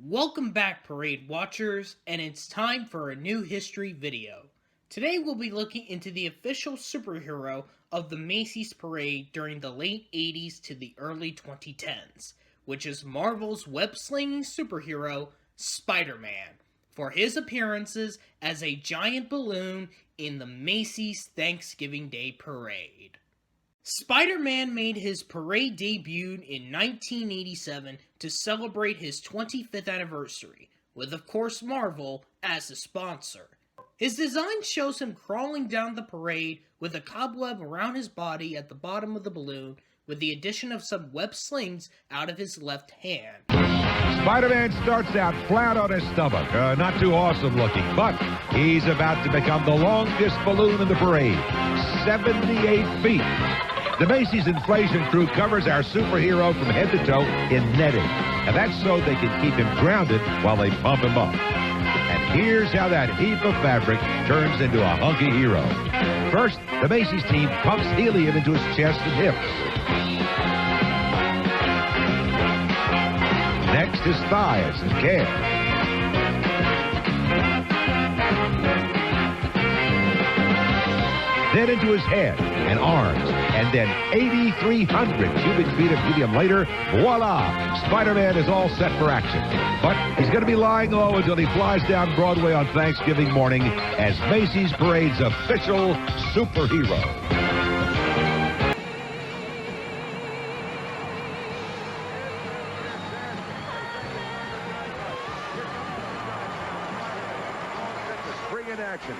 Welcome back, Parade Watchers, and it's time for a new history video. Today we'll be looking into the official superhero of the Macy's parade during the late 80s to the early 2010s, which is Marvel's web-slinging superhero, Spider-Man, for his appearances as a giant balloon in the Macy's Thanksgiving Day Parade. Spider-Man made his parade debut in 1987 to celebrate his 25th anniversary, with of course Marvel as the sponsor. His design shows him crawling down the parade with a cobweb around his body at the bottom of the balloon, with the addition of some web slings out of his left hand. Spider-Man starts out flat on his stomach, not too awesome looking, but he's about to become the longest balloon in the parade, 78 feet. The Macy's inflation crew covers our superhero from head to toe in netting, and that's so they can keep him grounded while they pump him up. And here's how that heap of fabric turns into a hunky hero. First, the Macy's team pumps helium into his chest and hips. Next, his thighs and calves. Then into his head and arms, and then 8,300 cubic feet of helium later, voila! Spider-Man is all set for action. But he's going to be lying low until he flies down Broadway on Thanksgiving morning as Macy's Parade's official superhero. In action.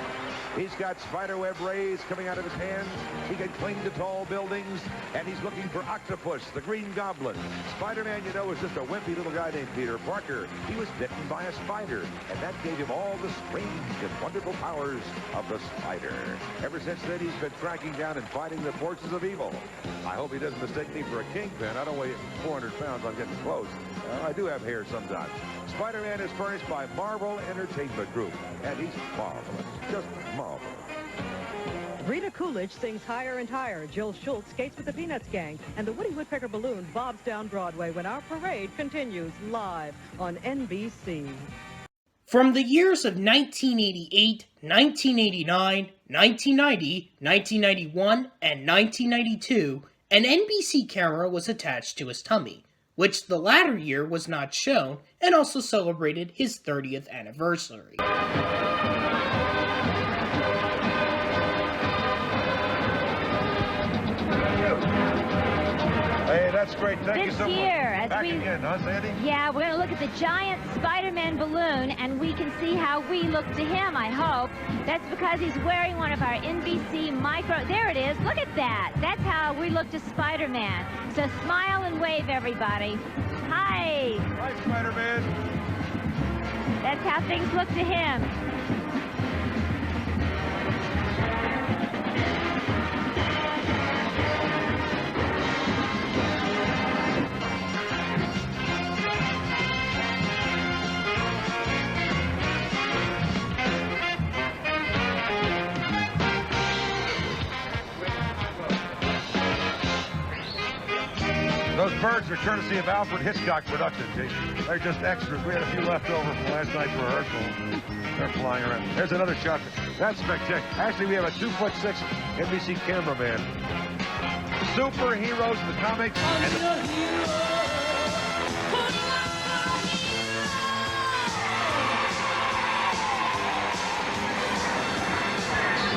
He's got spiderweb rays coming out of his hands. He can cling to tall buildings, and he's looking for Octopus, the Green Goblin. Spider-Man, you know, is just a wimpy little guy named Peter Parker. He was bitten by a spider, and that gave him all the strange and wonderful powers of the spider. Ever since then, he's been tracking down and fighting the forces of evil. I hope he doesn't mistake me for a kingpin. I don't weigh 400 pounds. I'm getting close. I do have hair sometimes. Spider-Man is furnished by Marvel Entertainment Group, and he's marvelous, just marvelous. Rita Coolidge sings Higher and Higher. Jill Schultz skates with the Peanuts Gang. And the Woody Woodpecker balloon bobs down Broadway when our parade continues live on NBC. From the years of 1988, 1989, 1990, 1991, and 1992, an NBC camera was attached to his tummy, which the latter year was not shown, and also celebrated his 30th anniversary. Hey, that's great. Thank you so much. Back As we, again, huh, Sandy? Yeah, we're going to look at the giant Spider-Man balloon, and we can see how we look to him, I hope. That's because he's wearing one of our NBC micro... There it is. Look at that. That's how we look to Spider-Man. So smile and wave, everybody. Hi. Hi, Spider-Man. That's how things look to him. Those birds are courtesy of Alfred Hitchcock Productions. They're just extras. We had a few left over from last night's rehearsal. They're flying around. There's another shot. That's spectacular. Actually, we have a 2'6" NBC cameraman. Superheroes in the comics.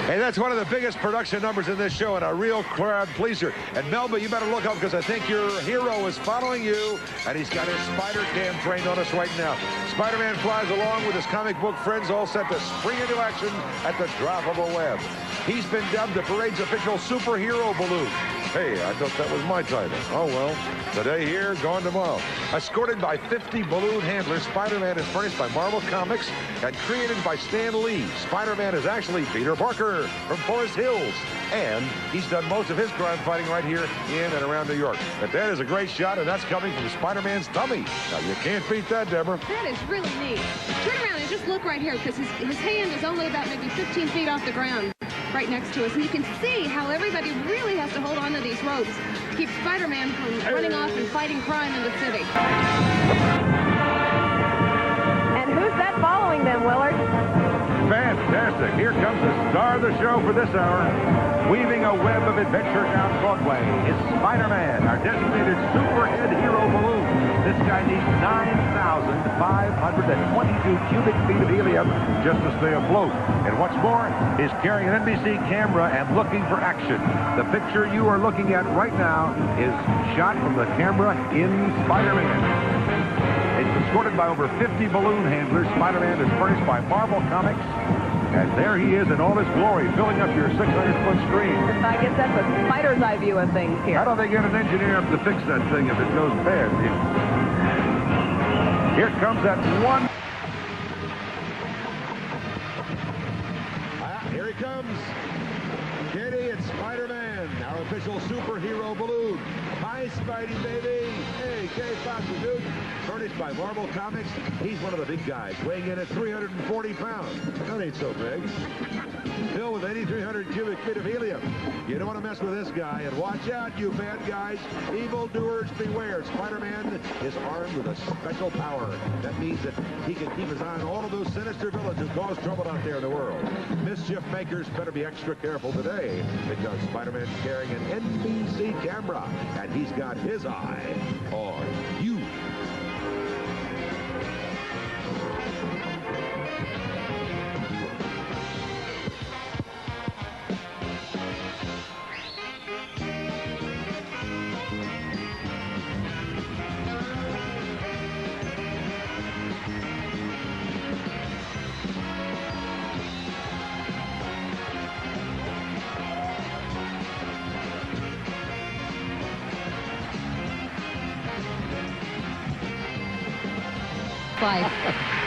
Hey, that's one of the biggest production numbers in this show and a real crowd pleaser. And Melba, you better look up because I think your hero is following you, and he's got his spider cam trained on us right now. Spider-Man flies along with his comic book friends all set to spring into action at the drop of a web. He's been dubbed the parade's official superhero balloon. Hey, I thought that was my title. Oh, well, today here, gone tomorrow. Escorted by 50 balloon handlers, Spider-Man is furnished by Marvel Comics and created by Stan Lee. Spider-Man is actually Peter Parker from Forest Hills, and he's done most of his crime fighting right here in and around New York. But that is a great shot, and that's coming from Spider-Man's tummy. Now, you can't beat that, Deborah. That is really neat. Turn around and just look right here, because his hand is only about maybe 15 feet off the ground. right next to us. And you can see how everybody really has to hold on to these ropes to keep Spider-Man from running off and fighting crime in the city. here comes the star of the show for this hour. Weaving a web of adventure down Broadway is SpiderMan, our designated superhead hero balloon. This guy needs 9,522 cubic feet of helium just to stay afloat. And what's more, he's carrying an NBC camera and looking for action. The picture you are looking at right now is shot from the camera in SpiderMan. It's escorted by over 50 balloon handlers. SpiderMan is furnished by Marvel Comics. And there he is in all his glory, filling up your 600-foot screen. I guess that's a spider's eye view of things here. How do they get an engineer up to fix that thing if it goes bad? Here comes that one. Here he comes. Katie, it's SpiderMan, our official superhero balloon. Hi, Spidey, baby. Hey, K-Fox, dude. Furnished by Marvel Comics. He's one of the big guys, weighing in at 340 pounds. That ain't so big. Filled with 8,300 cubic feet of helium. You don't want to mess with this guy. And watch out, you bad guys. Evildoers beware. SpiderMan is armed with a special power. That means that he can keep his eye on all of those sinister villains who cause trouble out there in the world. Mischief makers better be extra careful today, because SpiderMan's carrying an NBC camera, and he's got his eye on you.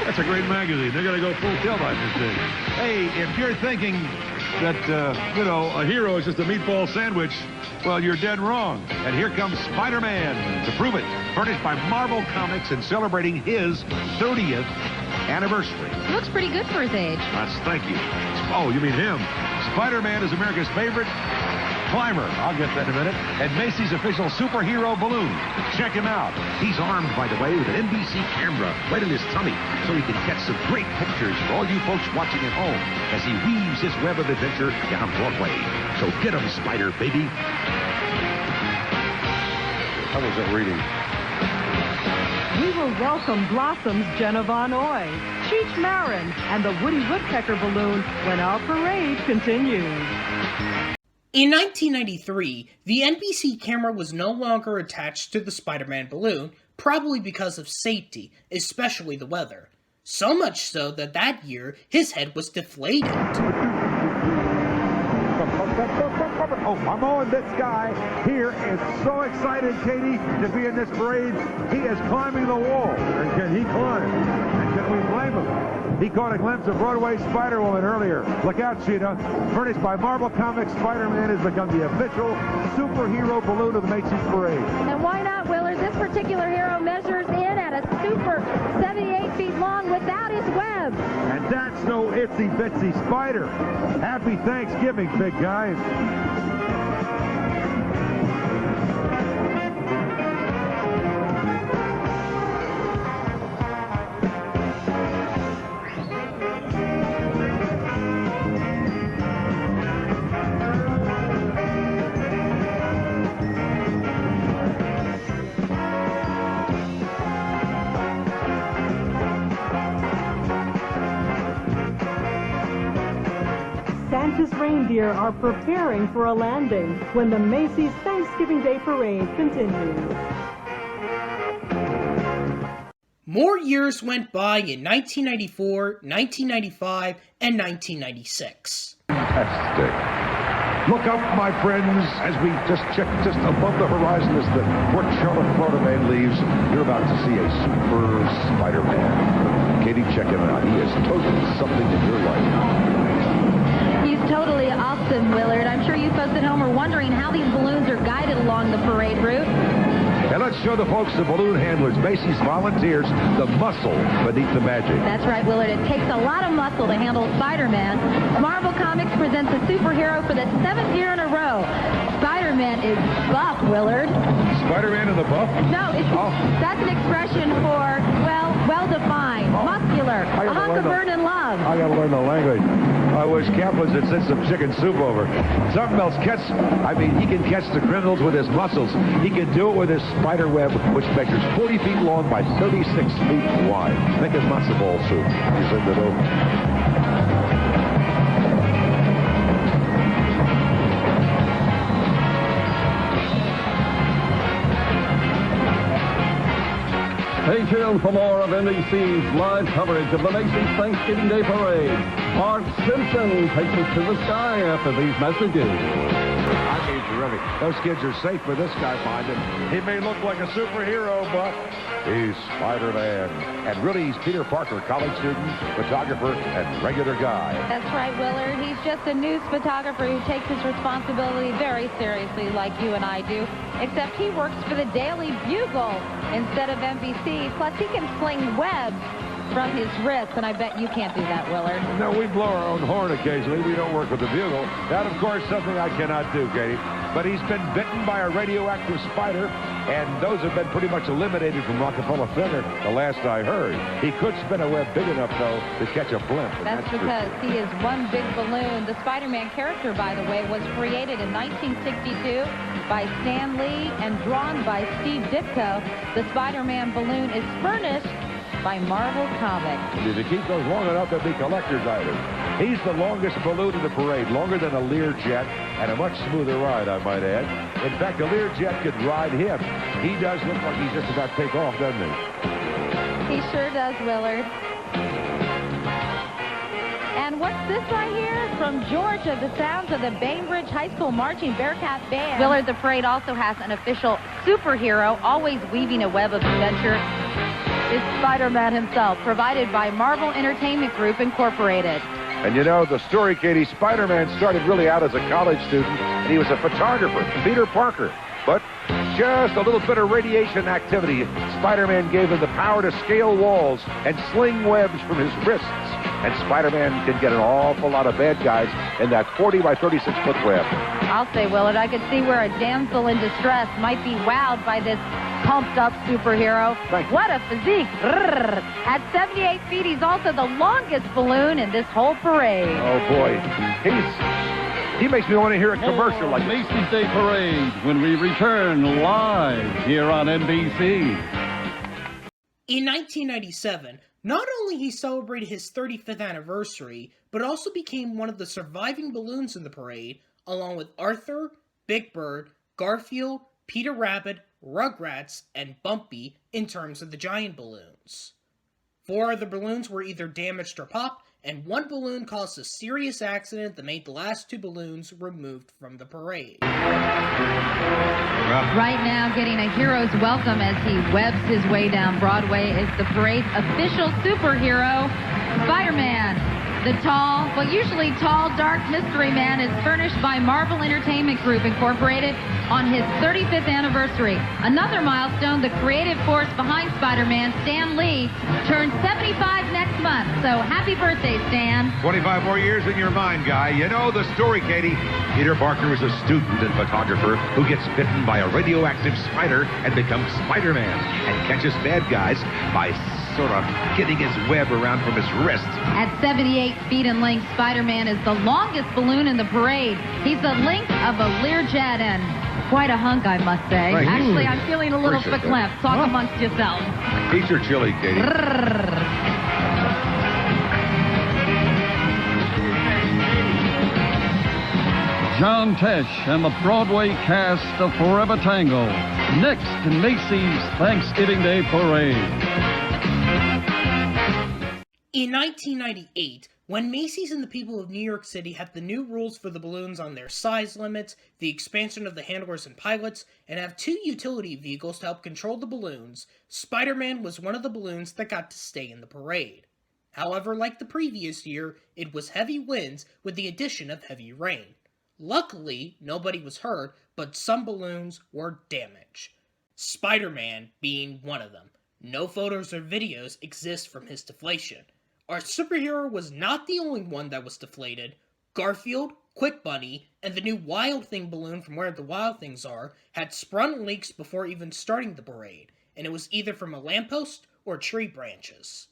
That's a great magazine. They're going to go full tilt on this thing. Hey, if you're thinking that, a hero is just a meatball sandwich, well, you're dead wrong. And here comes SpiderMan to prove it. Furnished by Marvel Comics and celebrating his 30th anniversary. He looks pretty good for his age. Thank you. Oh, you mean him. SpiderMan is America's favorite climber. I'll get that in a minute. And Macy's official superhero balloon. Check him out. He's armed, by the way, with an NBC camera right in his tummy, so he can catch some great pictures for all you folks watching at home as he weaves his web of adventure down Broadway. So get him, Spider, baby. How was that reading? We will welcome Blossom's Jenna Von Oy, Cheech Marin, and the Woody Woodpecker balloon when our parade continues. In 1993, the NBC camera was no longer attached to the SpiderMan balloon, probably because of safety, especially the weather. So much so that year, his head was deflated. Oh, I'm on this guy here is so excited, Katie, to be in this parade. He is climbing the wall. And can he climb? And can we blame him? He caught a glimpse of Broadway Spider-Woman earlier. Look out, Sheena. Furnished by Marvel Comics, SpiderMan has become the official superhero balloon of the Macy's Parade. And why not, Willard? This particular hero measures in at a super 78 feet long without his web. And that's no itsy-bitsy spider. Happy Thanksgiving, big guy. Santa's reindeer are preparing for a landing when the Macy's Thanksgiving Day Parade continues. More years went by in 1994, 1995, and 1996. Fantastic. Look up, my friends, as we just check just above the horizon as the Port Charlotte, Florida man leaves. You're about to see a super Spider-Man. Katie, check him out. He is totally something in your life. He's totally awesome, Willard. I'm sure you folks at home are wondering how these balloons are guided along the parade route. And let's show the folks, the balloon handlers, Macy's volunteers, the muscle beneath the magic. That's right, Willard. It takes a lot of muscle to handle Spider-Man. Marvel Comics presents a superhero for the 7th year in a row. Spider-Man is buff, Willard. Spider-Man in the buff? No, that's an expression for, well-defined, muscular, a hunk of burning love. love. I gotta learn the language. I wish Kaplan's had sent some chicken soup over. Something else. He can catch the criminals with his muscles. He can do it with his spider web, which measures 40 feet long by 36 feet wide. Think it's matzo ball soup. You said that. Stay tuned for more of NBC's live coverage of the Macy's Thanksgiving Day Parade. Art Simpson takes us to the sky after these messages. I mean, terrific. Those kids are safe with this guy behind him. He may look like a superhero, but he's Spider-Man. And really, he's Peter Parker, college student, photographer, and regular guy. That's right, Willard. He's just a news photographer who takes his responsibility very seriously, like you and I do. Except he works for the Daily Bugle instead of NBC. Plus, he can sling webs from his wrist, and I bet you can't do that, Willard. No, we blow our own horn occasionally. We don't work with the bugle. That, of course, something I cannot do, Katie. But he's been bitten by a radioactive spider, and those have been pretty much eliminated from Rockefeller Center, the last I heard. He could spin a web big enough, though, to catch a blimp. That's because he is one big balloon. The Spider-Man character, by the way, was created in 1962 by Stan Lee and drawn by Steve Ditko. The Spider-Man balloon is furnished by Marvel Comics. If you keep those long enough, they'll be collector's items. He's the longest balloon in the parade, longer than a Learjet, and a much smoother ride, I might add. In fact, a Learjet could ride him. He does look like he's just about to take off, doesn't he? He sure does, Willard. And what's this I hear? From Georgia, the sounds of the Bainbridge High School Marching Bearcat Band. Willard, the parade also has an official superhero, always weaving a web of adventure. Is Spider-Man himself, provided by Marvel Entertainment Group, Incorporated. And you know, the story, Katie, Spider-Man started really out as a college student, and he was a photographer, Peter Parker. But just a little bit of radiation activity, Spider-Man gave him the power to scale walls and sling webs from his wrists. And Spider-Man can get an awful lot of bad guys in that 40 by 36 foot web. I'll say, Willard, I could see where a damsel in distress might be wowed by this pumped-up superhero. What a physique. At 78 feet, he's also the longest balloon in this whole parade. Oh, boy. He makes me want to hear a commercial like this. Macy's Day Parade when we return live here on NBC. In 1997, not only he celebrated his 35th anniversary, but also became one of the surviving balloons in the parade, along with Arthur, Big Bird, Garfield, Peter Rabbit, Rugrats, and Bumpy in terms of the giant balloons. 4 other balloons were either damaged or popped, and 1 balloon caused a serious accident that made the last 2 balloons removed from the parade. Right now, getting a hero's welcome as he webs his way down Broadway is the parade's official superhero, Spider-Man. The tall, well, usually tall, dark mystery man is furnished by Marvel Entertainment Group, Incorporated, on his 35th anniversary. Another milestone, the creative force behind Spider-Man, Stan Lee, turns 75 next month. So happy birthday, Stan. 25 more years in your mind, guy. You know the story, Katie. Peter Parker is a student and photographer who gets bitten by a radioactive spider and becomes Spider-Man and catches bad guys by sort of getting his web around from his wrist. At 78 feet in length, Spider-Man is the longest balloon in the parade. He's the length of a Learjet and quite a hunk, I must say. Thank you. Actually, I'm feeling a little Appreciate verklempt. Talk amongst yourselves. Eat your chili, Katie. John Tesh and the Broadway cast of Forever Tango. Next in Macy's Thanksgiving Day Parade. In 1998, when Macy's and the people of New York City had the new rules for the balloons on their size limits, the expansion of the handlers and pilots, and have 2 utility vehicles to help control the balloons, Spider-Man was one of the balloons that got to stay in the parade. However, like the previous year, it was heavy winds with the addition of heavy rain. Luckily, nobody was hurt, but some balloons were damaged. Spider-Man being one of them. No photos or videos exist from his deflation. Our superhero was not the only one that was deflated. Garfield, Quick Bunny, and the new Wild Thing balloon from Where the Wild Things Are had sprung leaks before even starting the parade, and it was either from a lamppost or tree branches.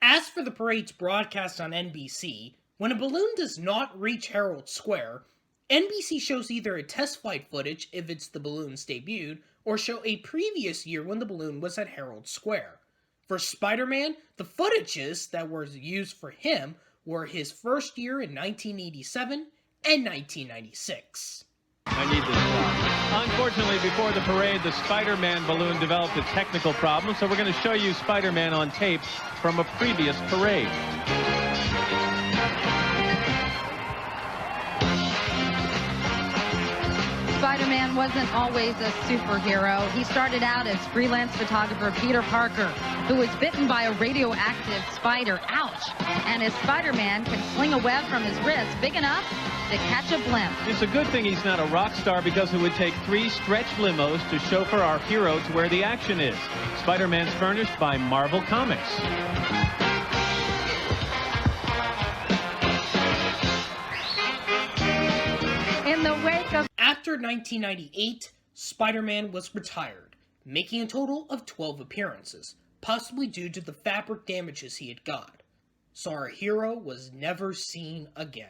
As for the parade's broadcast on NBC, when a balloon does not reach Herald Square, NBC shows either a test flight footage if it's the balloon's debut, or show a previous year when the balloon was at Herald Square. For Spider-Man, the footages that were used for him were his first year in 1987 and 1996. I need this shot. Unfortunately, before the parade, the Spider-Man balloon developed a technical problem, so we're going to show you Spider-Man on tape from a previous parade. Spider-Man wasn't always a superhero. He started out as freelance photographer Peter Parker, who was bitten by a radioactive spider. Ouch! And his Spider-Man can sling a web from his wrist big enough to catch a blimp. It's a good thing he's not a rock star, because it would take 3 stretch limos to chauffeur our hero to where the action is. Spider-Man's furnished by Marvel Comics. In the wake of After 1998, Spider-Man was retired, making a total of 12 appearances, possibly due to the fabric damages he had got. So our hero was never seen again.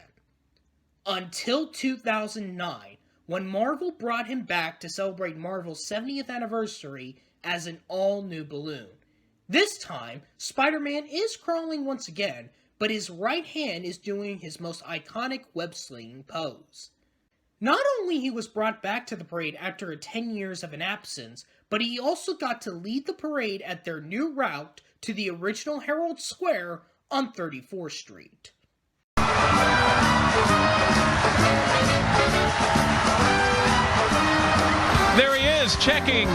Until 2009, when Marvel brought him back to celebrate Marvel's 70th anniversary as an all-new balloon. This time, Spider-Man is crawling once again, but his right hand is doing his most iconic web-slinging pose. Not only he was brought back to the parade after 10 years of an absence, but he also got to lead the parade at their new route to the original Herald Square on 34th Street. There he is, checking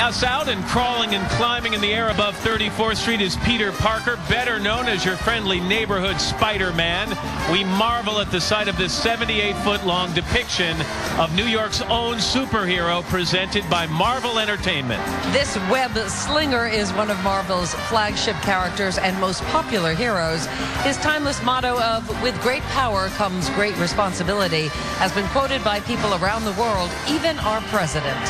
us out and crawling and climbing in the air above 34th Street is Peter Parker, better known as your friendly neighborhood Spider-Man. We marvel at the sight of this 78-foot-long depiction of New York's own superhero presented by Marvel Entertainment. This web slinger is one of Marvel's flagship characters and most popular heroes. His timeless motto of, "With great power comes great responsibility," has been quoted by people around the world, even our president.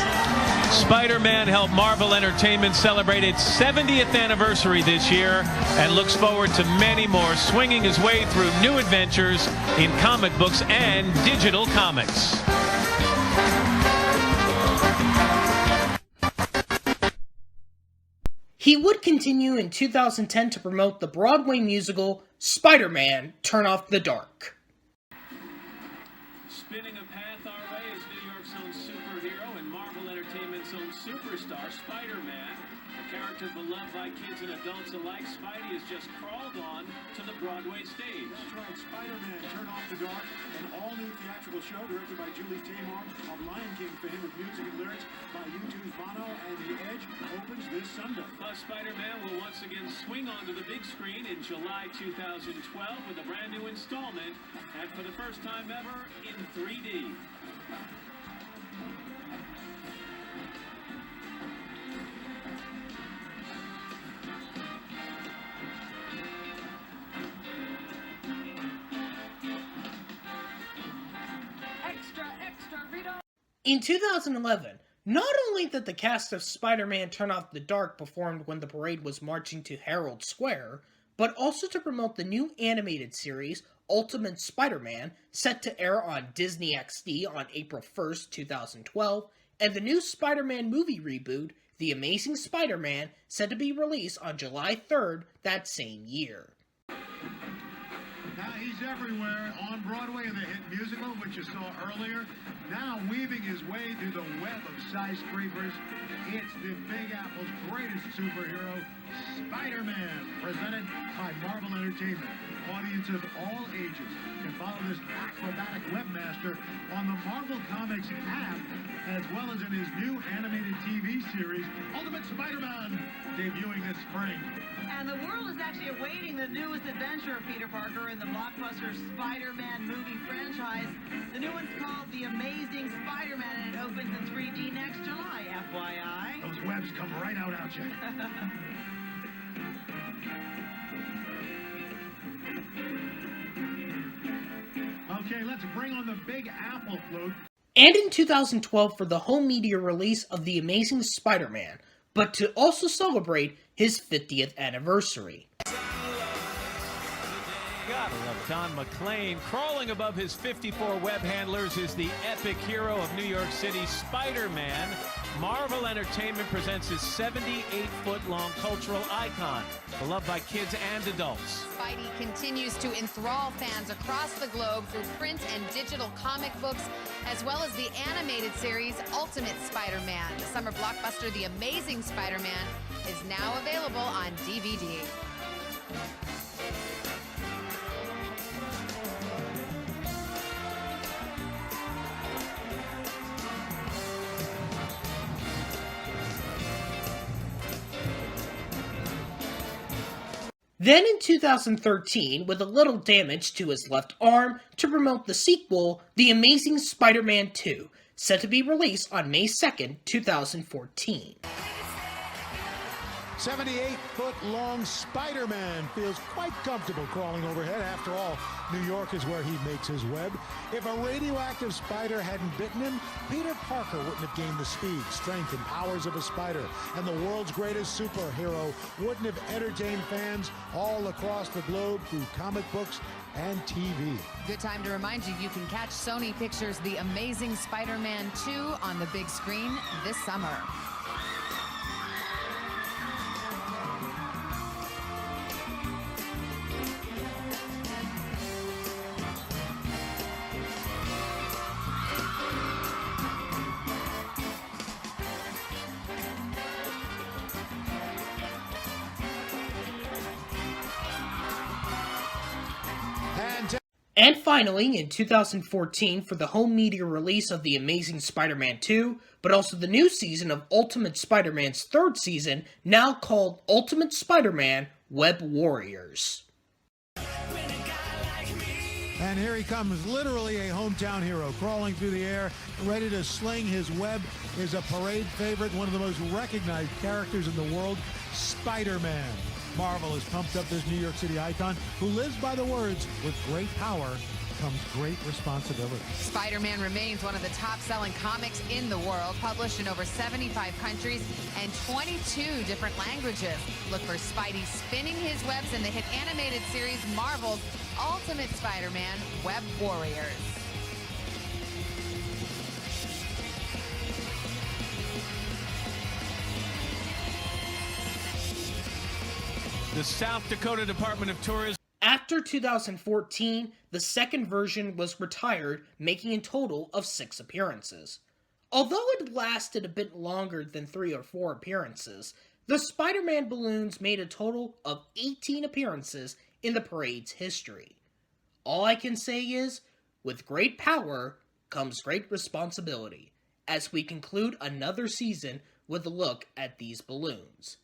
Spider-Man helped Marvel Entertainment celebrate its 70th anniversary this year and looks forward to many more, swinging his way through new adventures in comic books and digital comics. He would continue in 2010 to promote the Broadway musical SpiderMan: Turn Off the Dark. Spinning a path our way is New York's own superhero and Marvel Entertainment's own superstar, Spider-Man. A character beloved by kids and adults alike, Spidey has just crawled on to the Broadway stage. That's right, Spider-Man: Turn Off the Dark, an all-new theatrical show directed by Julie Taymor of Lion King fame, with music and lyrics by U2's Bono and The Edge, opens this Sunday. Plus, Spider-Man will once again swing onto the big screen in July 2012 with a brand new installment, and for the first time ever, in 3D. In 2011, not only did the cast of Spider-Man: Turn Off the Dark performed when the parade was marching to Herald Square, but also to promote the new animated series Ultimate Spider-Man, set to air on Disney XD on April 1st, 2012, and the new Spider-Man movie reboot, The Amazing Spider-Man, set to be released on July 3rd that same year. Now he's everywhere on Broadway in the hit musical, which you saw earlier. Now weaving his way through the web of skyscrapers, it's the Big Apple's greatest superhero, Spider-Man, presented by Marvel Entertainment. Audiences of all ages can follow this acrobatic webmaster on the Marvel Comics app, as well as in his new animated TV series, Ultimate Spider-Man, debuting this spring. And the world is actually awaiting the newest adventure of Peter Parker in the blockbuster Spider-Man movie franchise. The new one's called The Amazing Spider-Man, and it opens in 3D next July, FYI. Those webs come right out at you. Okay, let's bring on the Big Apple flute. And in 2012 for the home media release of The Amazing Spider-Man, but to also celebrate his 50th anniversary. Gotta love Don McClane. Crawling above his 54 web handlers is the epic hero of New York City, Spider-Man. Marvel Entertainment presents his 78-foot-long cultural icon, beloved by kids and adults. Spidey continues to enthrall fans across the globe through print and digital comic books, as well as the animated series Ultimate Spider-Man. The summer blockbuster The Amazing Spider-Man is now available on DVD. Then in 2013, with a little damage to his left arm, to promote the sequel, The Amazing Spider-Man 2, set to be released on May 2nd, 2014. 78-foot-long Spider-Man feels quite comfortable crawling overhead. After all, New York is where he makes his web. If a radioactive spider hadn't bitten him, Peter Parker wouldn't have gained the speed, strength, and powers of a spider. And the world's greatest superhero wouldn't have entertained fans all across the globe through comic books and TV. Good time to remind you, you can catch Sony Pictures' The Amazing Spider-Man 2 on the big screen this summer. And finally, in 2014, for the home media release of The Amazing Spider-Man 2, but also the new season of Ultimate Spider-Man's third season, now called Ultimate Spider-Man Web Warriors. And here he comes, literally a hometown hero, crawling through the air, ready to sling his web, is a parade favorite, one of the most recognized characters in the world, Spider-Man. Marvel has pumped up this New York City icon who lives by the words, with great power comes great responsibility. Spider-Man remains one of the top-selling comics in the world, published in over 75 countries and 22 different languages. Look for Spidey spinning his webs in the hit animated series Marvel's Ultimate Spider-Man Web Warriors. The South Dakota Department of Tourism. After 2014, the second version was retired, making a total of 6 appearances. Although it lasted a bit longer than 3 or 4 appearances, the Spider-Man balloons made a total of 18 appearances in the parade's history. All I can say is, with great power comes great responsibility, as we conclude another season with a look at these balloons.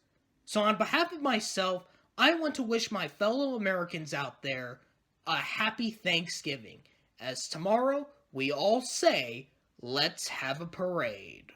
So on behalf of myself, I want to wish my fellow Americans out there a happy Thanksgiving, as tomorrow we all say, let's have a parade.